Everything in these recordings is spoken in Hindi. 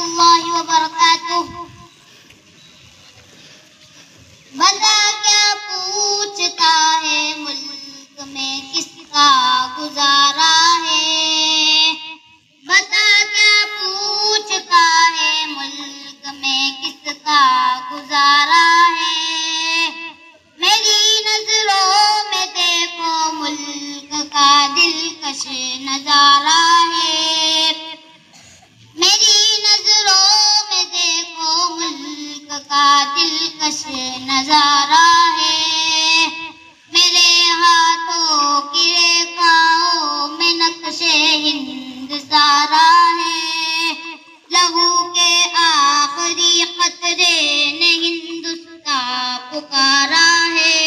रहमतुल्लाहि व बरकातुहू। बंदा क्या पूछता है मुल्क में किसका गुजारा है। बता क्या पूछता है मुल्क में किसका गुजारा है। मेरी नजरों में देखो मुल्क का दिलकश नजारा है। मेरी नजरों में देखो मुल्क का दिलकश नजारा है। मेरे हाथों की रेखाओं में नक्शे हिंद सारा है। लहू के आखिरी कतरे ने हिंदुस्तान पुकारा है।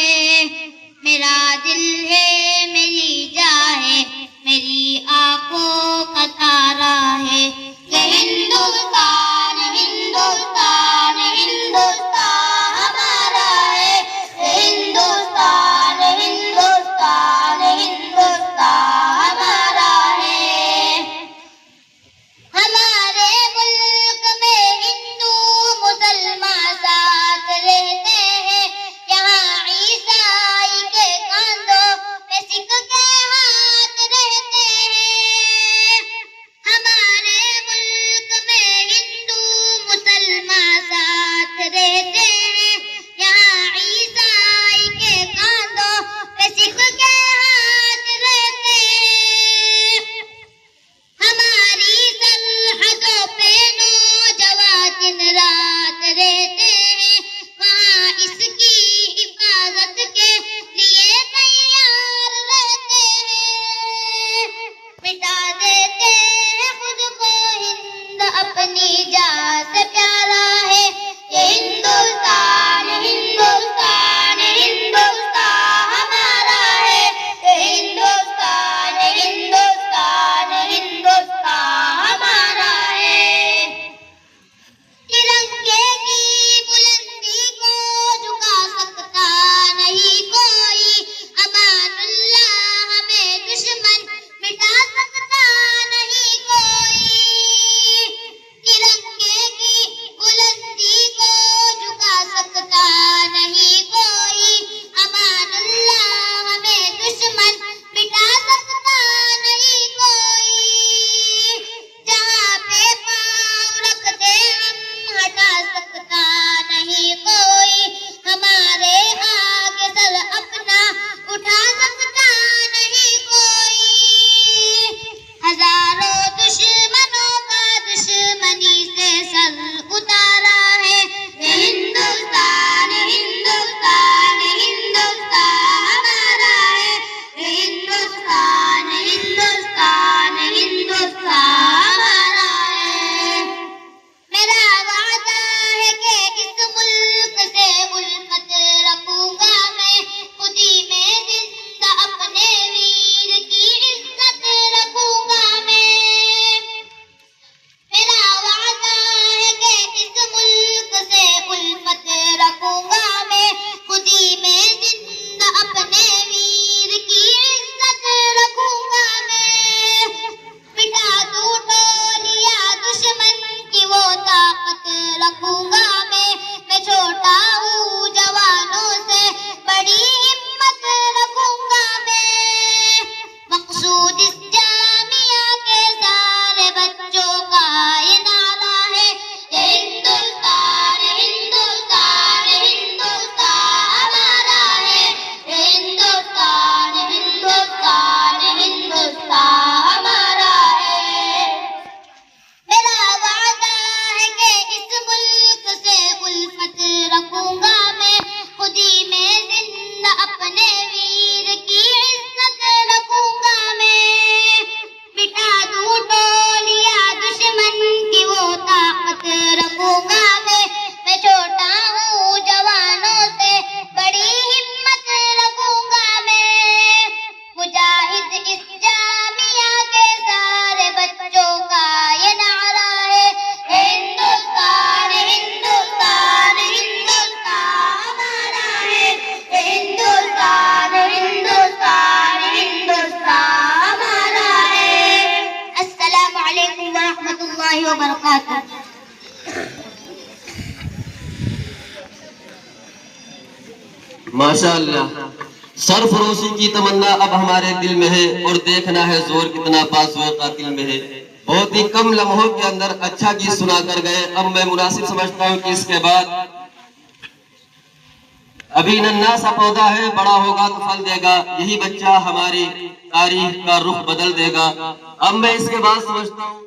मेरा दिल है मेरी जान है मेरी आंखों का तारा है। ये हिंदुस्तान हिंदुस्तान हिंदुस्तान हमारा है। ये हिंदुस्तान हिंदुस्तान हिंदुस्तान हमारा है। हमारे मुल्क में हिंदू मुसलमान साथ रहते हैं। यहाँ ईसाई के कंधों पे सिख के हाथ रहते हैं। हमारे मुल्क में हिंदू मुसलमान साथ रहते हैं। यहाँ ईसाई के कंधों पे सिख के हाथ रहते हैं। हमारी सरहदों पे नौजवान दिन रात रहते हैं। वहाँ इसकी हिफाजत के लिए तैयार रहते हैं। मिटा देते हैं खुद को हिंद अपनी जान से प्यारा है। ये हिंदुस्तान हिंदुस्तान हिंदुस्तान हमारा है। ये हिंदुस्तान हिंदुस्तान हिंदुस्तान हमारा है। तिरंगे की बुलंदी को झुका सकता नहीं कोई। अमानुल्लाह हमें दुश्मन मिटा सकता नहीं कोई। तिरंगे की बुलंदी को झुका सकता नहीं कोई। अमानुल्लाह हमें दुश्मन मिटा सकता नहीं कोई। जहाँ पे पाँव रखते हम हटा सकता नहीं कोई। हमारे आगे सर अपना उठा सकता नहीं कोई। हजारों दुश्मनों का दुश्मनी से सर उतारा है। ये हिंदुस्तान हिंदुस्तान हिंदुस्तान हमारा है। ये हिंदुस्तान हिंदुस्तान हिंदुस्तान हमारा है। मेरा वादा है कि इस मुल्क से उल्फत रखूंगा मैं। खुदी में जिंदा अपने वीर की इज्जत रखूंगा मैं। मेरा वादा है कि इस मुल्क से उल्फत रखूंगा मैं। खुदी में जिंदा अपने वीर की इज्जत रखूंगा मैं। मिटा दूं टोलिया दुश्मन की वो ताकत रखूंगा मैं छोटा हूँ जवानों से बड़ी हिम्मत रखूंगा मैं। मकसूद इस जामिया के सारे बच्चों का ये नारा है। ये हिंदुस्तान हिंदुस्तान हिंदुस्तान हमारा है। ये हिंदुस्तान हिंदुस्तान हिंदुस्तान हमारा है। मेरा वादा है कि इस मुल्क से उल्फत रखूंगा मैं। खुदी में जिंदा अपने वीर की इज्जत रखूंगा मैं। मिटा दूं टोलिया दुश्मन की वो ताकत रखूंगा मैं छोटा हूँ जवानों से बड़ी हिम्मत रखूंगा मैं। मुजाहिद इस जामिया के सारे बच्चों का ये नारा है। ये हिंदुस्तान हिंदुस्तान हिंदुस्तान हमारा है। ये हिंदुस्तान हिंदुस्तान हिंदुस्तान हमारा है। अस्सलामु अलैकुम व रहमतुल्लाहि व बरकातुहू। माशाअल्लाह, सरफरोशी की तमन्ना अब हमारे दिल में है और देखना है जोर कितना पास हुए कातिल में है। बहुत ही कम लम्हों के अंदर अच्छा गीत सुना कर गए। अब मैं मुनासिब समझता हूँ कि इसके बाद अभी नन्हा सा पौधा है, बड़ा होगा तो फल देगा, यही बच्चा हमारी तारीख का रुख बदल देगा। अब मैं इसके बाद समझता हूँ